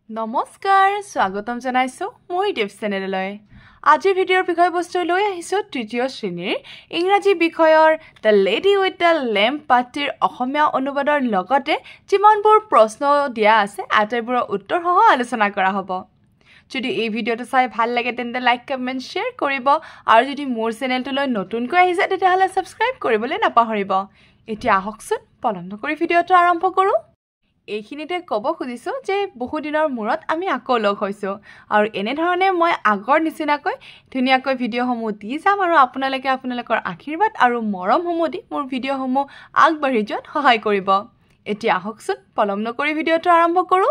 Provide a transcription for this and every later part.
নমস্কাৰ স্বাগতম জনাইছো মোৰ ইউটিউব চেনেললৈ আজিৰ ভিডিঅ'ৰ বিষয়বস্তু লৈ আহিছো তৃতীয় শ্ৰেণীৰ ইংৰাজী বিষয়ৰ the lady with the lamp পাঠটিৰ অসমীয়া অনুবাদৰ লগতে যিমানবোৰ প্ৰশ্ন দিয়া আছে আটাইবোৰৰ উত্তৰ সহ আলোচনা কৰা হ'ব যদি এই ভিডিঅ'টো চাই ভাল লাগে তেন্তে লাইক কমেন্ট শেয়াৰ কৰিব আৰু যদি মোৰ চেনেলটোলৈ নতুনকৈ আহিছে তেতিয়াহ'লে সাবস্ক্ৰাইব কৰিবলৈ নাপাহৰিব এতিয়া আহকচোন পলম নকৰি ভিডিঅ'টো আৰম্ভ কৰো এইখিনিতে ক'ব খুজিছো যে বহু দিনৰ মূৰত আমি আকৌ লগ হৈছো আৰু এনে ধৰণে মই আগৰ নিচিনাকৈ ধুনীয়াকৈ ভিডিঅ'সমূহ দি যাম আৰু আপোনালোকৰ আশীৰ্বাদ আৰু মৰমসমূহ দি মোৰ ভিডিঅ'সমূহ আগবাঢ়ি যোৱাত সহায় কৰিব এতিয়া আহকচোন পলম নকৰি ভিডিঅ'টো আৰম্ভ কৰো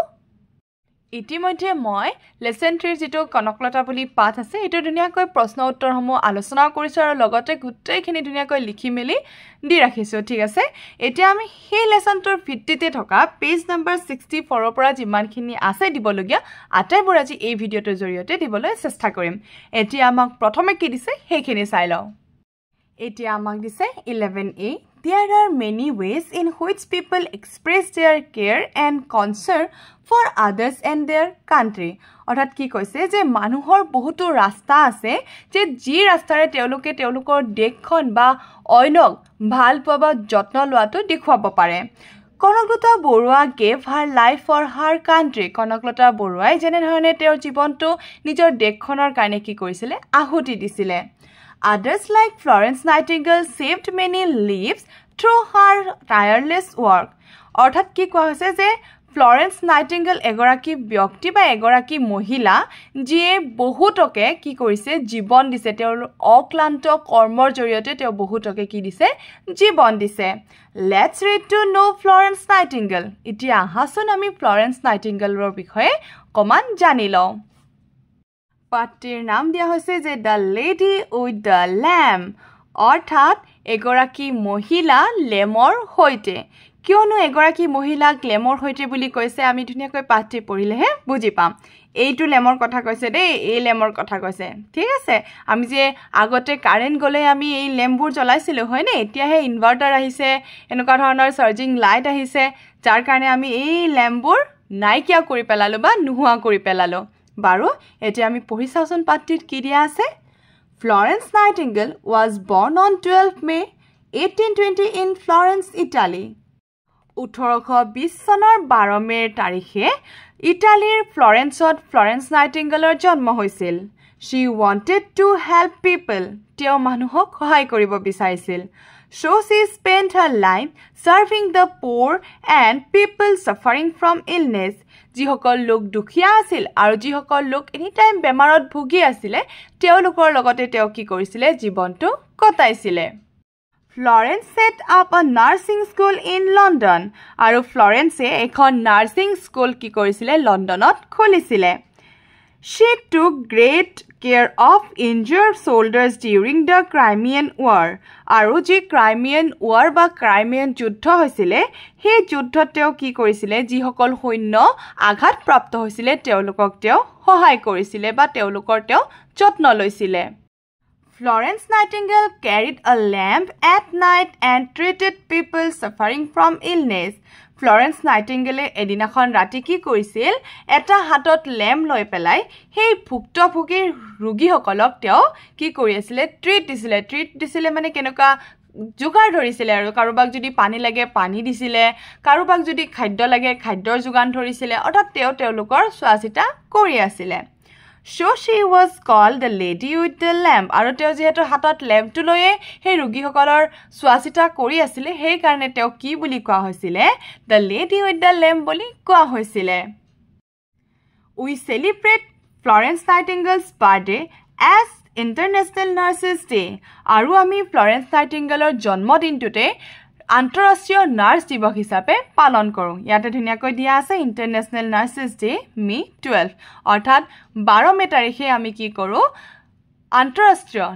ইতিমধ্যে মই লেসন 3 যেটো কনকলতা বুলি পাঠ আছে এটো ধুনীয়াকৈ প্ৰশ্ন উত্তৰসমূহ আলোচনা কৰিছো আৰু লগতে গুটেইখিনি ধুনীয়াকৈ লিখি মেলি দি ৰাখিছো ঠিক আছে এতিয়া আমি সেই লেসনটোৰ ভিত্তিতে থকা পেজ নম্বৰ 64 ৰ পৰা যিমানখিনি আছে দিবলগীয়া আটাইবোৰ আজি এই ভিডিঅ'টোৰ জৰিয়তে দিবলৈ চেষ্টা কৰিম এতিয়া আমাক প্ৰথমে কি দিছে সেইখিনি চাই লও এতিয়া আমাক দিছে 11a There are many ways in which people express their care and concern for others and their country. অৰ্থাৎ কি কৈছে যে মানুহৰ বহুতো ৰাস্তা আছে যে যি ৰাস্তাৰে তেওঁলোকে তেওঁলোকৰ দেশখন বা অইনক ভাল পাবা যত্ন লোৱাটো দেখুৱাব পাৰে Kanaklata Barua gave her life for her country Kanaklata বৰুৱাই যেনে ধৰণে তেওঁৰ জীৱনটো নিজৰ দেশখনৰ কাৰণে কি কৰিছিলে আহুতি দিছিলে Others like Florence Nightingale saved many lives through her tireless work. অৰ্থাৎ কি কোৱা হৈছে যে ফ্লৰেন্স নাইটিংগেল এগৰাকী ব্যক্তি বা এগৰাকী মহিলা যিয়ে বহুতকে কি কৰিছে জীৱন দিছে তেওঁৰ অক্লান্ত কৰ্মৰ জৰিয়তে তেওঁ বহুতকে কি দিছে জীৱন দিছে Let's read to know Florence Nightingale. এতিয়া আহাচোন আমি ফ্লৰেন্স নাইটিংগেলৰ বিষয়ে কমান জানি লওঁ পাঠটিৰ নাম দিয়া হৈছে যে the lady with the lamp অৰ্থাৎ এগৰাকী মহিলা লেমৰ হৈতে কিয়নো এগৰাকী মহিলা লেমৰ হৈতে বুলি কৈছে আমি ধুনীয়াকৈ পাঠটি পঢ়িলেহে বুজি পাম এইটো লেমৰ কথা কৈছে দেই এই লেমৰ কথা কৈছে ঠিক আছে আমি যে আগতে কাৰেন্ট গলে আমি এই লেম্পবোৰ জ্বলাইছিলো হয় নে এতিয়াহে ইনভাৰ্টাৰ আহিছে এনেকুৱা ধৰণৰ চাৰ্জিং লাইট আহিছে যাৰ কাৰণে আমি এই লেম্পবোৰ নাইকিয়া কৰি পেলালো বা নোহোৱা কৰি পেলালো Baru, eti ami pohi saoson pattit ki dia ase. Florence Nightingale was born on 12 May 1820 in Florence, Italy. 1820 চনৰ 12 মেৰ তাৰিখে ইটালীৰ ফ্লৰেন্সত ফ্লৰেন্স নাইটিংগেলৰ জন্ম হৈছিল She wanted to help people. তেওঁ মানুহক সহায় কৰিব বিচাৰিছিল So she spent her life serving the poor and people suffering from illness. যিসকল লোক দুখিয়া আছিল আৰু যিসকল লোক এনি টাইম বেমাৰত ভুগি আছিল তেওঁলোকৰ লগতে তেওঁ কি কৰিছিল জীৱনটো কটাইছিল Florence set up a nursing school in London আৰু ফ্লৰেন্সে এখন নাৰ্সিং স্কুল কি কৰিছিল লণ্ডনত খুলিছিল She took great care of injured soldiers during the Crimean War. আৰু যি Crimean War বা Crimean যুদ্ধ হৈছিল সেই যুদ্ধত তেওঁ কি কৰিছিল যিসকল সৈন্য আঘাত প্ৰাপ্ত হৈছিল তেওঁলোকক তেওঁ সহায় কৰিছিল বা তেওঁলোকৰ তেওঁ যত্ন লৈছিল Florence Nightingale carried a lamp at night and treated people suffering from illness. Florence Nightingale এদিনাখন ৰাতি কি কৰিছিল এটা হাতত লেম্প লৈ পেলাই সেই ভুক্তভোগী ৰোগীসকলক তেওঁ কি কৰি আছিল ট্ৰিট দিছিল মানে কেনেকা যোগাৰ ধৰিছিল আৰু কাৰোবাক যদি পানী লাগে পানী দিছিল কাৰোবাক যদি খাদ্য লাগে খাদ্যৰ যোগান ধৰিছিল অৰ্থাৎ তেওঁলোকৰ চোৱাচিতা কৰি আছিল So she was called the lady with the lamp আৰু তেওঁ যেহেতু হাতত লেম্পটো লয়ে সেই ৰোগীসকলৰ চোৱাচিতা কৰি আছিল সেই কাৰণে তেওঁ কি বুলি কোৱা হৈছিল the lady with the lamp বুলি কোৱা হৈছিল We celebrate Florence Nightingale's birthday as International Nurses Day আৰু আমি ফ্লৰেন্স নাইটিংগেলৰ জন্মদিনটোতে আন্তঃৰাষ্ট্ৰীয় নাৰ্স দিৱস হিচাপে পালন কৰো ইয়াতে ধুনীয়াকৈ দিয়া আছে ইন্টাৰনেশ্যনেল নাৰ্সেস ডে মে 12 অৰ্থাৎ 12 মে তাৰিখে আমি কি কৰো আন্তঃৰাষ্ট্ৰীয়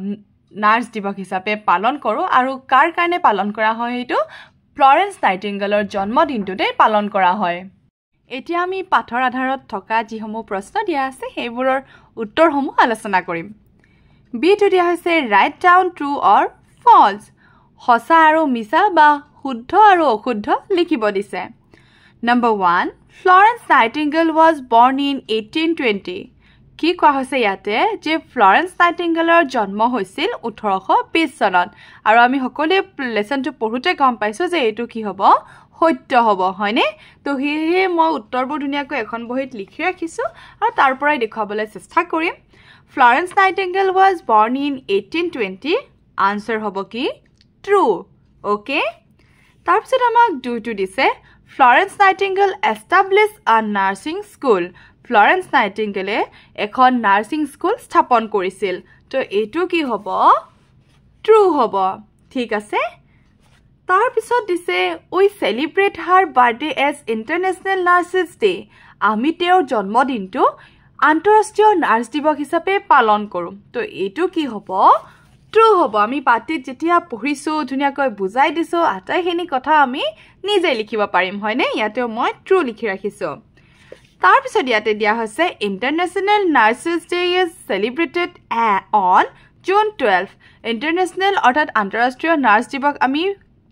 নাৰ্স দিৱস হিচাপে পালন কৰো আৰু কাৰ কাৰণে পালন কৰা হয় এটো ফ্লৰেন্স নাইটিংগেলৰ জন্মদিনটোতে পালন কৰা হয় এতিয়া আমি পাঠৰ আধাৰত থকা যিসমূহ প্ৰশ্ন দিয়া আছে সেইবোৰৰ উত্তৰসমূহ আলোচনা কৰিম বিটো দিয়া হৈছে ৰাইট ডাউন ট্ৰু অৰ ফলছ সঁচা আৰু মিছা বা শুদ্ধ আৰু অশুদ্ধ লিখিব দিছে Number 1, Florence Nightingale was born in 1820. কি কোৱা হৈছে ইয়াতে যে ফ্লৰেন্স নাইটিংগেলৰ জন্ম হৈছিল 1820 চনত আৰু আমি সকলোৱে লেসনটো পঢ়োতে গম পাইছো যে এটো কি হ'ব সত্য হ'ব হয়নে তো হেহে মই উত্তৰবোৰ ধুনিয়াকৈ এখন বহিত লিখি ৰাখিছো আৰু তাৰ পৰাই দেখাবলৈ চেষ্টা কৰিম Florence Nightingale was born in 1820 answer হ'ব কি true okay তাৰপিছত আমাক দুইটো দিছে Florence Nightingale established a nursing school Florence নাইটিংগেলে এখন নাৰ্সিং স্কুল স্থাপন কৰিছিল তো এটো কি হ'ব true হ'ব ঠিক আছে তাৰ পিছত দিছে we celebrate her birthday as international nurses day আমি তেওঁৰ জন্মদিনটো আন্তঃৰাষ্ট্ৰীয় নাৰ্স দিৱস হিচাপে পালন কৰোঁ তো এটো কি হ'ব true হ'ব আমি পাৰ্টিত যেতিয়া পঢ়িছো ধুনিয়াকৈ বুজাই দিছো আটাইখিনি কথা আমি নিজে লিখিব পাৰিম হয়নে ইয়াতে মই true লিখি ৰাখিছো তাৰ পিছত ইয়াতে দিয়া হৈছে international nurses day is celebrated on June 12 international অৰ্থাৎ আন্তঃৰাষ্ট্ৰীয় নাৰ্স দিৱস আমি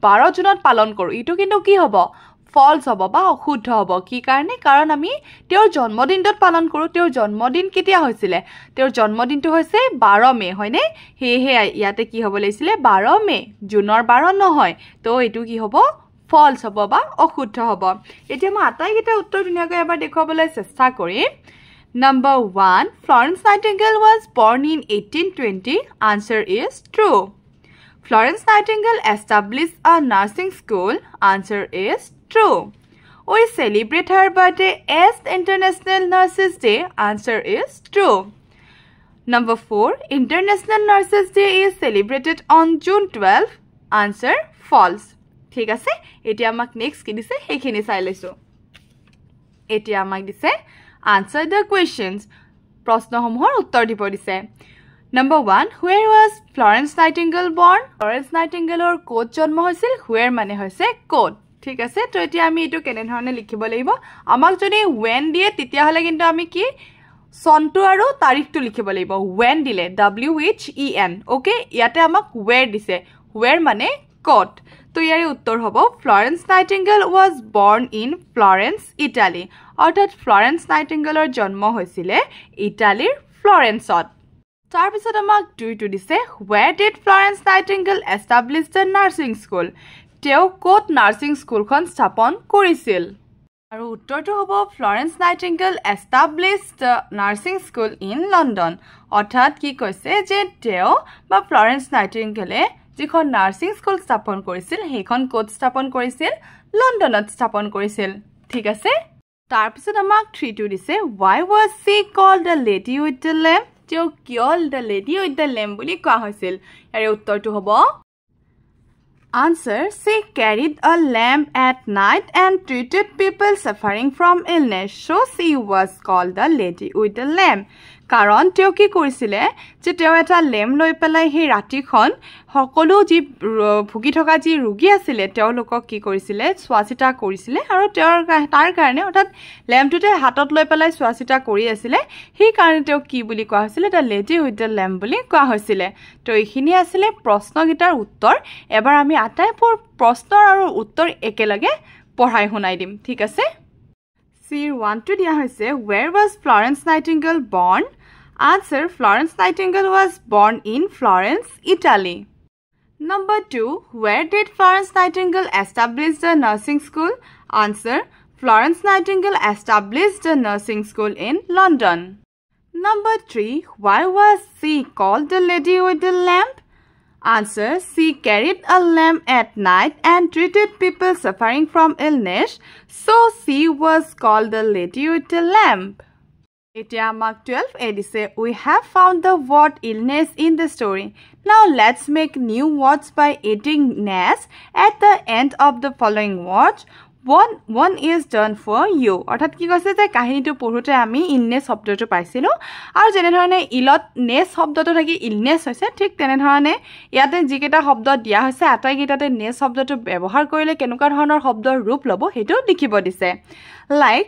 12 জুনত পালন কৰো ইটো কিন্তু কি হ'ব ফলস হ'ব বা অশুদ্ধ হ'ব কি কাৰণে কাৰণ আমি তেওঁৰ জন্মদিনটোত পালন কৰো তেওঁৰ জন্মদিন কেতিয়া হৈছিল তেওঁৰ জন্মদিনটো হৈছে 12 মে হয়নে হেহে ইয়াতে কি হ'ব লাগিছিল 12 মে জুনৰ 12 নহয় তো এটো কি হ'ব ফলস হ'ব বা অশুদ্ধ হ'ব এতিয়া মই আটাইকেইটা উত্তৰ ধুনিয়াকৈ এবাৰ দেখাবলৈ চেষ্টা কৰিম Number 1 Florence Nightingale was born in 1820 answer is true Florence Nightingale established a nursing school answer is true we celebrate her birthday as International Nurses Day answer is true Number 4 International Nurses Day is celebrated on June 12 answer false ঠিক আছে এতিয়া আমাক next কি দিছে হেখিনি চাই লৈছো এতিয়া আমাক দিছে answer the questions প্ৰশ্নসমূহৰ উত্তৰ দিব দিছে Number 1 where was Florence Nightingale born Florence Nightingaleৰ ক'ত জন্ম হৈছিল where মানে হৈছে ক'ত ঠিক আছে তো এতিয়া আমি এটো কেনে ধৰণে লিখিব লাগিব আমাক যদি when দিয়ে তেতিয়া হলে কিন্তু আমি কি সনটো আৰু তাৰিখটো লিখিব লাগিব when দিলে WHEN ওকে ইয়াতে আমাক where দিছে where মানে ক'ত তো ইয়াৰ উত্তৰ হ'ব Florence Nightingale was born in Florence Italy অৰ্থাৎ Florence Nightingaleৰ জন্ম হৈছিল ইটালীৰ ফ্লৰেন্সত তাৰ পিছত আমাক দুইটো দিছে where did Florence Nightingale establish the nursing school তেওঁ ক'ত নাৰ্সিং স্কুলখন স্থাপন কৰিছিল আৰু উত্তৰটো হ'ব Florence Nightingale established the nursing school in London অৰ্থাৎ কি কৈছে যে তেওঁ বা Florence Nightingale যিখন নাৰ্সিং স্কুল স্থাপন কৰিছিল হেখন ক'ত স্থাপন কৰিছিল লণ্ডনত স্থাপন কৰিছিল ঠিক আছে তাৰ পিছত আমাক 3 দিছে why was she called the lady with the lamp তেওঁ কিয় the lady with the lamp বুলি কোৱা হৈছিল ইয়াৰ উত্তৰটো হ'ব Answer she carried a lamp at night and treated people suffering from illness so she was called the lady with the lamp কাৰণ তেওঁ কি কৰিছিলে যে তেওঁ এটা লেম্প লৈ পেলাই হে ৰাতিখন সকলো যি ভুগি থকা যি ৰোগী আছিল তেওঁলোকক কি কৰিছিলে স্বাচিতা কৰিছিলে আৰু তাৰ কাৰণে অৰ্থাৎ লেম্পটোতে হাতত লৈ পেলাই স্বাচিতা কৰি আছিল সেই কাৰণে তেওঁ কি বুলি কোৱা হৈছিল দা লেডি উইথ দা লেম্প বুলি কোৱা হৈছিল তো এইখিনি আছিল প্ৰশ্নগীতাৰ উত্তৰ এবাৰ আমি আটাইবোৰ প্ৰশ্ন আৰু উত্তৰ একেলগে পঢ়াই শুনাই দিম ঠিক আছে Tier 1 to dia hoise where was Florence Nightingale born Answer Florence Nightingale was born in Florence Italy Number 2 where did Florence Nightingale establish the nursing school Answer Florence Nightingale established the nursing school in London Number 3 why was she called the lady with the lamp Answer she carried a lamp at night and treated people suffering from illness so she was called the lady with the lamp Etia mark 12 edise we have found the word illness in the story now let's make new words by adding ness at the end of the following words one is done for you অৰ্থাৎ কি কৈছে যে কাহিনীটো পঢ়োতে আমি illness শব্দটো পাইছিলো আৰু যেনে ধৰণে ইলত নেস শব্দটো থাকি ইলনেস হৈছে ঠিক তেনে ধৰণে ইয়াতে যিকেটা শব্দ দিয়া হৈছে আটাইকেইটাতে নেস শব্দটো ব্যৱহাৰ কৰিলে কেনেকুৱা ধৰণৰ শব্দৰ ৰূপ ল'ব হেতু লিখিব দিছে লাইক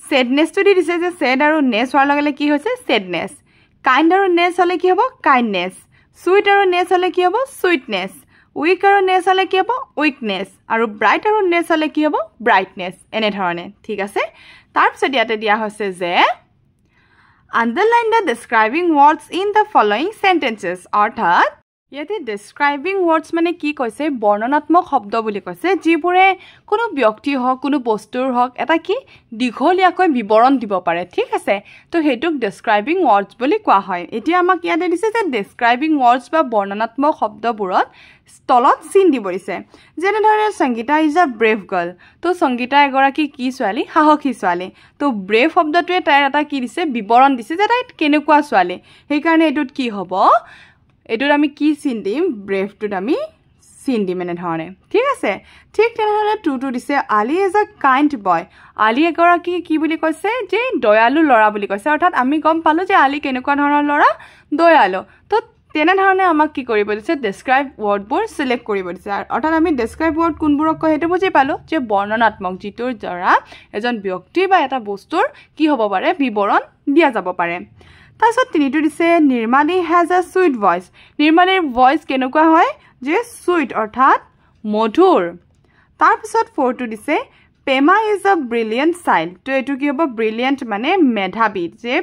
sadness to দিছে যে sad আৰু ness হোৱাৰ লগে কি হৈছে sadness kind আৰু ness হলে কি হ'ব kindness sweet আৰু ness হলে কি হ'ব sweetness উইক আৰু নেছ হলে কি হ'ব উইকনেছ আৰু ব্ৰাইট আৰু নেছ হলে কি হ'ব ব্ৰাইটনেছ এনে ধৰণে ঠিক আছে তাৰ পিছত ইয়াতে দিয়া হৈছে যে underline the describing words in the following sentences অৰ্থাৎ ইয়াতে describing words মানে কি কৈছে বৰ্ণনাত্মক শব্দ বুলি কৈছে যিবোৰে কোনো ব্যক্তি হওক কোনো বস্তুৰ হওক এটা কি দীঘলীয়াকৈ বিৱৰণ দিব পাৰে ঠিক আছে তো হেতুক describing words বুলি কোৱা হয় এতিয়া আমাক ইয়াতে দিছে যে describing words বা বৰ্ণনাত্মক শব্দবোৰত তলত চিন দিব দিছে যেনে ধৰণে Sangeeta is a brave girl তো সংগীতা এগৰাকী কি ছোৱালী সাহসী ছোৱালী তো ব্ৰেভ শব্দটোৱে তাইৰ এটা কি দিছে বিৱৰণ দিছে যে তাই কেনেকুৱা ছোৱালী সেইকাৰণে এটোত কি হ'ব এটোত আমি কি চিন দিম ব্ৰেভটোত আমি চিন দিম এনে ধৰণে ঠিক আছে ঠিক তেনেহ'লে টুটো দিছে আলি ইজ আ কাইণ্ড বয় আলি এগৰাকী কি বুলি কৈছে যে দয়ালু ল'ৰা বুলি কৈছে অৰ্থাৎ আমি গম পালো যে আলি কেনেকুৱা ধৰণৰ ল'ৰা দয়ালু তো তেনেধৰণে আমাক কি কৰিব দিছে ডেছক্ৰাইব ৱৰ্ডবোৰ সিলেক্ট কৰিব দিছে অৰ্থাৎ আমি ডেছক্ৰাইব ৱৰ্ড কোনবোৰক কয় সেইটো বুজি পালো যে বৰ্ণনাত্মক যিটোৰ দ্বাৰা এজন ব্যক্তি বা এটা বস্তুৰ কি হ'ব পাৰে বিৱৰণ দিয়া যাব পাৰে তাৰপিছত তিনিটো দিছে Nirmali has a sweet voice নিৰ্মালীৰ ভইচ কেনেকুৱা হয় যে সুইট অৰ্থাৎ মধুৰ তাৰপিছত ফ'ৰটো দিছে Pema is a brilliant child তো এইটো কি হ'ব ব্ৰিলিয়েণ্ট মানে মেধাৱী যে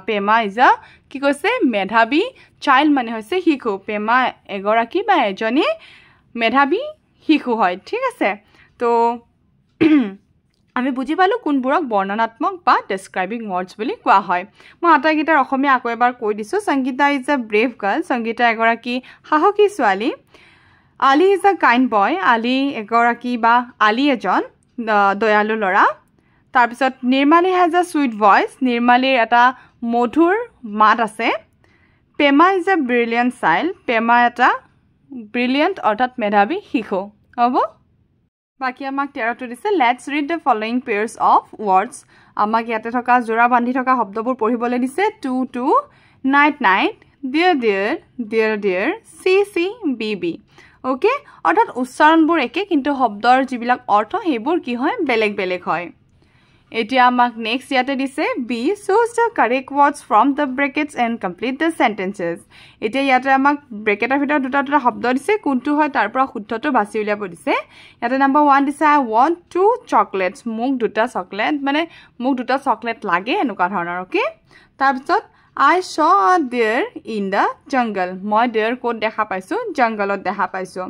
পেমা ইজ আ কি কৈছে মেধাৱী চাইল্ড মানে হৈছে শিশু পেমা এগৰাকী বা এজনী মেধাৱী শিশু হয় ঠিক আছে তো আমি বুজি পালোঁ কোনবোৰক বৰ্ণনাত্মক বা ডেছক্ৰাইবিং ৱৰ্ডছ বুলি কোৱা হয় মই আটাইকেইটাৰ অসমীয়া আকৌ এবাৰ কৈ দিছোঁ Sangeeta is a brave girl Sangeeta এগৰাকী সাহসী ছোৱালী আলি ইজ আ কাইণ্ড বয় আলি এগৰাকী বা আলি এজন দয়ালু ল'ৰা তাৰপিছত Nirmali has a sweet voice নিৰ্মালীৰ এটা মধুৰ মাত আছে Pema is a brilliant child Pema এটা ব্ৰিলিয়েণ্ট অৰ্থাৎ মেধাৱী শিশু হ'ব বাকি আমাক 13টো দিছে let's read the following pairs of words আমাক ইয়াতে থকা জোৰা বান্ধি থকা শব্দবোৰ পঢ়িবলৈ দিছে to two knight night deer dear dear dear sea see be bee okay অৰ্থাৎ উচ্চাৰণবোৰ একে কিন্তু শব্দৰ যিবিলাক অৰ্থ সেইবোৰ কি হয় বেলেগ বেলেগ হয় এতিয়া আমাক নেক্সট ইয়াতে দিছে B choose the correct words from the brackets and complete the sentences এতিয়া ইয়াতে আমাক ব্ৰেকেটৰ ভিতৰত দুটা শব্দ দিছে কোনটো হয় তাৰ পৰা শুদ্ধটো বাছি উলিয়াব দিছে ইয়াতে নাম্বাৰ 1 দিছে আই ৱান্ট টু চকলেটছ মোক দুটা চকলেট মানে মোক দুটা চকলেট লাগে এনেকুৱা ধৰণৰ ওকে তাৰপিছত I saw a deer in the jungle. মই deer ক'ত দেখা পাইছোঁ জংগলত দেখা পাইছোঁ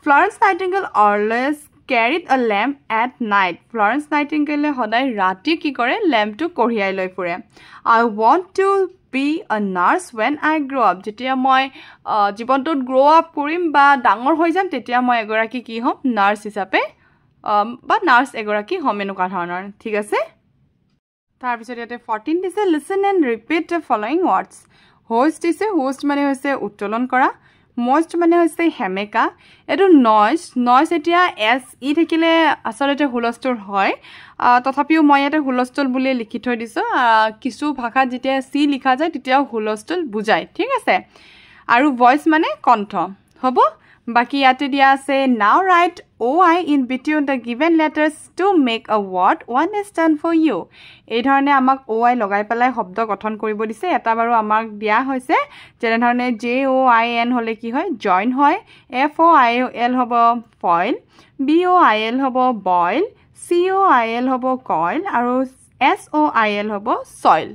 Florence Nightingale always carried a lamp at night. Florence Nightingale সদায় ৰাতি কি কৰে লেম্পটো কঢ়িয়াই লৈ ফুৰে I want to be a nurse when I grow up. যেতিয়া মই জীৱনটোত grow up কৰিম বা ডাঙৰ হৈ যাম তেতিয়া মই এগৰাকী কি হ'ম নাৰ্ছ হিচাপে বা নাৰ্ছ এগৰাকী হ'ম এনেকুৱা ধৰণৰ ঠিক আছে তাৰপিছত ইয়াতে 14 দিছে listen and repeat the following words hoist দিছে হোষ্ট মানে হৈছে উত্তোলন কৰা মোষ্ট মানে হৈছে হেমেকা এটো নইজ এতিয়া এস ই থাকিলে আসলতে হুলস্থুল হয় তথাপিও মই ইয়াতে হুলস্থুল বুলি লিখি থৈ দিছো কিছু ভাষাত যেতিয়া সি লিখা যায় তেতিয়া হুলস্থুল বুজায় ঠিক আছে আৰু ভয়েস মানে কণ্ঠ হ'ব বাকি ইয়াতে দিয়া আছে নাও right OI in between the given letters to make a word one is done for you এই ধৰণে আমাক OI লগাই পেলাই শব্দ গঠন কৰিব দিছে এটা বাৰু আমাক দিয়া হৈছে যেনে ধৰণে JOIN হলে কি হয় জয়েন হয় FOIL হ'ব foil BOIL হ'ব boil COIL হ'ব coil আৰু SOIL হ'ব soil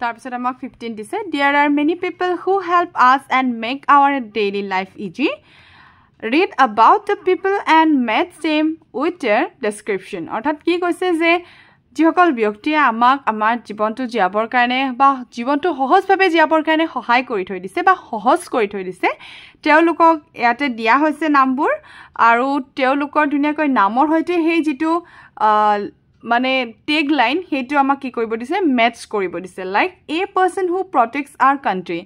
তাৰপিছত আমাক 15 দিছে there are many people who help us and make our daily life easy read about the people and match them with their description অৰ্থাৎ কি কৈছে যে যিসকল ব্যক্তিয়ে আমাক আমাৰ জীৱনটো জীয়াবৰ কাৰণে বা জীৱনটো সহজভাৱে জীয়াবৰ কাৰণে সহায় কৰি থৈ দিছে বা সহজ কৰি থৈ দিছে তেওঁলোকক ইয়াতে দিয়া হৈছে নামবোৰ আৰু তেওঁলোকৰ ধুনীয়াকৈ নামৰ সৈতে সেই যিটো মানে টেগ লাইন হেতু আমাক কি কৰিব দিছে মেটচ কৰিব দিছে like a person who protects our country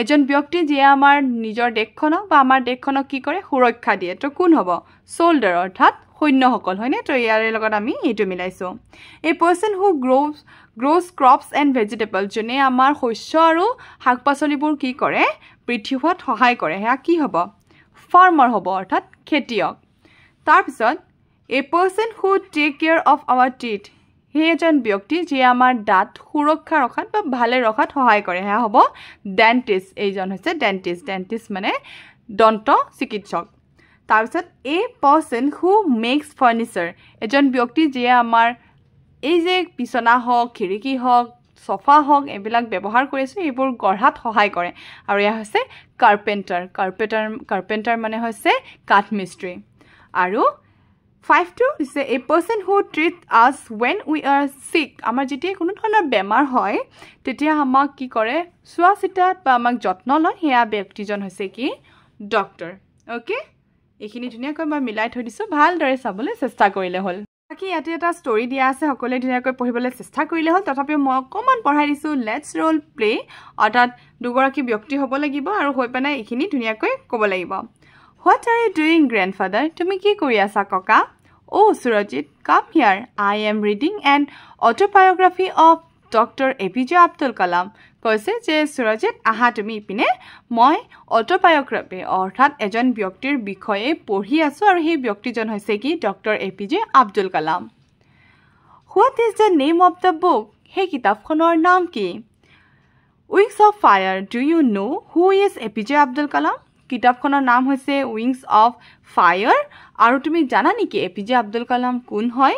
এজন ব্যক্তি যে আমাৰ নিজৰ দেশখনক বা আমাৰ দেশখনক কি কৰে সুৰক্ষা দিয়ে তো কোন হ'ব সোলডাৰ অৰ্থাৎ সৈন্যসকল হয়নে তো ইয়াৰে লগত আমি এটো মিলাইছো এ পাৰসন হু গ্ৰোস ক্ৰপস এণ্ড ভেজিটেবল জনে আমাৰ শস্য আৰু শাকপাচলিবোৰ কি কৰে বৃদ্ধি হোৱাত সহায় কৰে হেয়া কি হ'ব ফাৰ্মাৰ হ'ব অৰ্থাৎ খেতিয়ক তাৰ পিছত A person who take care of our teeth. He এজন ব্যক্তি যে আমাৰ দাঁত সুৰক্ষা ৰখাত বা ভালে ৰখাত সহায় কৰে হেয়া হ'ব ডেন্টিষ্ট এইজন হৈছে ডেন্টিষ্ট মানে দন্ত চিকিৎসক তাৰপিছত এ পাৰ্সন হু মেক্স ফাৰ্নিচাৰ এজন ব্যক্তি যিয়ে আমাৰ এই যে বিছনা হওক খিৰিকী হওক সোফা হওক এবিলাক ব্যৱহাৰ কৰিছে এইবোৰ গঢ়াত সহায় কৰে আৰু ইয়া হৈছে কাৰ্পেণ্টাৰ মানে হৈছে কাঠ মিস্ত্ৰী আৰু 5 is a person who treats us when we are sick আমাৰ যেতিয়া কোনো ধৰণৰ বেমাৰ হয় তেতিয়া আমাক কি কৰে চোৱাচিতাত বা আমাক যত্ন লয় হেয়া ব্যক্তিজন হৈছে কি ডক্টৰ ওকে এইখিনি ধুনীয়াকৈ মই মিলাই থৈ দিছো ভালদৰে চাবলৈ চেষ্টা কৰিলে হ'ল বাকি ইয়াতে এটা ষ্টৰী দিয়া আছে সকলোৱে ধুনীয়াকৈ পঢ়িবলৈ চেষ্টা কৰিলে হ'ল তথাপিও মই অকমান পঢ়াই দিছো লেটস ৰোল প্লে অৰ্থাৎ দুগৰাকী ব্যক্তি হ'ব লাগিব আৰু হৈ পানে এইখিনি ধুনীয়াকৈ ক'ব লাগিব What are you doing grandfather তুমি কি কৰি আছা ককা Oh Surajit come here I am reading an autobiography of Dr. APJ Abdul Kalam কৈছে যে সুৰজিত আহা তুমি ইপিনে মই অটোবায়োগ্ৰাফি অৰ্থাৎ এজন ব্যক্তিৰ বিষয়ে পঢ়ি আছো আৰু সেই ব্যক্তিজন হৈছে কি doctor APJ Abdul Kalam What is the name of the book হে কিতাপখনৰ নাম কি Wings of Fire do you know who is APJ Abdul Kalam কিতাপখনৰ নাম হৈছে Wings of Fire আৰু তুমি জানা নেকি এপিজে আব্দুল কালাম কোন হয়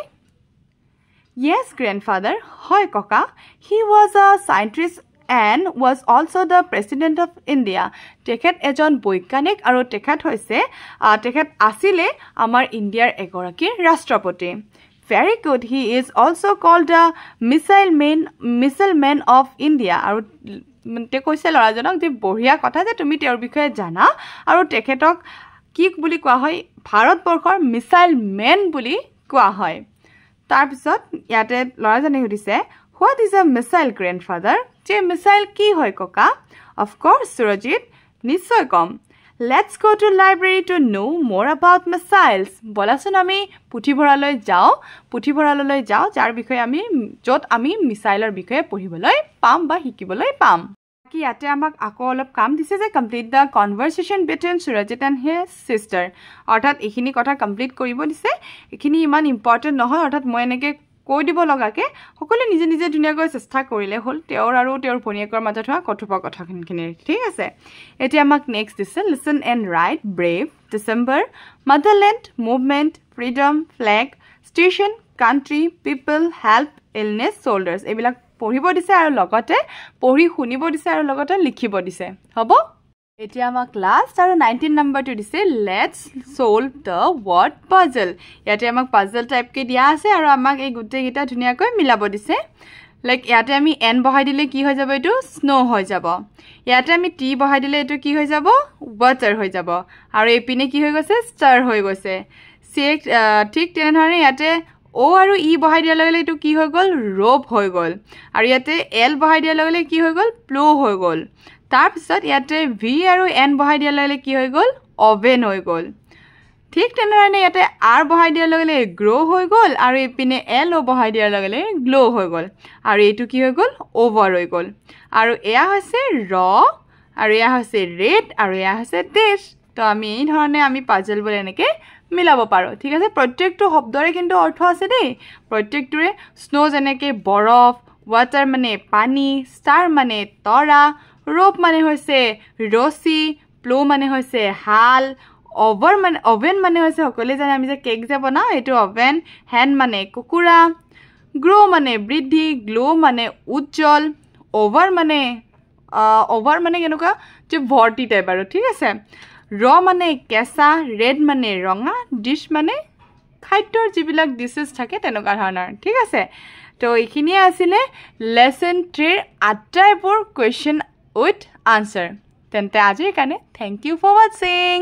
Yes grandfather hoy kaka he was a scientist and was also the president of India tekhet ejon boikanik aru tekhet hoise tekhet asile amar Indiar egoraki rashtrapati very good he is also called the missile man of India aru te koise lora janok je bohia kotha je tumi teor bikhoye jana aru tekhetok ki buli koa hoy bharat borkhor missile man buli koa hoy তাৰপিছত ইয়াতে লৰাজনে সুধিছে What is a missile grandfather যে missile কি হয় ককা Of course Surajit নিশ্চয় কম Let's go to library to know more about missiles বলাচোন আমি পুথিভঁৰাললৈ যাও যাৰ বিষয়ে আমি যত আমি মিসাইলৰ বিষয়ে পঢ়িবলৈ পাম বা শিকিবলৈ পাম কি ইয়াতে আমাক আকৌ অলপ কাম দিছে যে complete the conversation between Surajit and his sister অৰ্থাৎ এইখিনি কথা কমপ্লিট কৰিব দিছে এইখিনি ইমান ইম্পৰ্টেন্ট নহয় অৰ্থাৎ মই এনেকে কৈ দিব লগাকে সকলে নিজে নিজে ধুনীয়াকৈ চেষ্টা কৰিলে হ'ল তেওঁৰ আৰু তেওঁৰ ভনিয়েকৰ মাজত হোৱা কথোপকথনখিনি ঠিক আছে এতিয়া আমাক নেক্সট দিছে listen and write brave December motherland movement freedom flag station country people help illness shoulders এইবিলাক পঢ়িব দিছে আৰু লগতে পঢ়ি শুনিব দিছে আৰু লগতে লিখিব দিছে হ'ব এতিয়া আমাক লাষ্ট আৰু 19 নম্বৰটো দিছে let's solve the word puzzle ইয়াতে আমাক পাজল টাইপ কে দিয়া আছে আৰু আমাক এই গুটেই গিটা ধুনিয়াকৈ মিলাব দিছে লাইক ইয়াতে আমি এন বহাই দিলে কি হৈ যাব এটো স্নো হৈ যাব ইয়াতে আমি টি বহাই দিলে এটো কি হৈ যাব ওয়াটাৰ হৈ যাব আৰু এপিনে কি হৈ গৈছে ষ্টাৰ হৈ গৈছে ঠিক তেনেধৰণে ইয়াতে O আৰু E বহাই দিয়া লগে এটো কি হৈ গল rope হৈ গল আৰু ইয়াতে L বহাই দিয়া লগে কি হৈ গল plow হৈ গল তাৰ পিছত ইয়াতে V আৰু N বহাই দিয়া লগে কি হৈ গল oven হৈ গল ঠিক তেনেধৰণে ইয়াতে R বহাই দিয়া লগে grow হৈ গল আৰু এপিনে L বহাই দিয়া লগে glow হৈ গল আৰু এটো কি হৈ গল over হৈ গল আৰু এয়া হৈছে raw আৰু এয়া হৈছে red আৰু এয়া হৈছে dish তো আমি এই ধৰণে আমি পাজল বলে এনেকে মিলাব পাৰো ঠিক আছে প্ৰত্যেকটো শব্দৰে কিন্তু অৰ্থ আছে দেই প্ৰত্যেকটোৰে স্নো যেনেকে বৰফ ওয়াটাৰ মানে পানী ষ্টাৰ মানে তৰা rope মানে হৈছে ৰছী প্লো মানে হৈছে হাল ওভেন মানে হৈছে সকলে জানে আমি যে কেক যে বনাও এটো ওভেন হ্যান্ড মানে কুকুৰা গ্ৰো মানে বৃদ্ধি গ্লো মানে উজ্জ্বল ওভাৰ মানে কেনেকুৱা যে ভৰ্তি টাইপ আৰু ঠিক আছে ৰ মানে কেঁচা ৰেড মানে ৰঙা ডিশ মানে খাদ্যৰ যিবিলাক ডিশেছ থাকে তেনেকুৱা ধৰণৰ ঠিক আছে তো এইখিনি আছিল লেসন 3 আটাইবোৰ কোৱেশ্চন উইথ আনসাৰ তেন্তে আজিৰ কাৰণে থ্যাংক ইউ ফৰ ওয়াচিং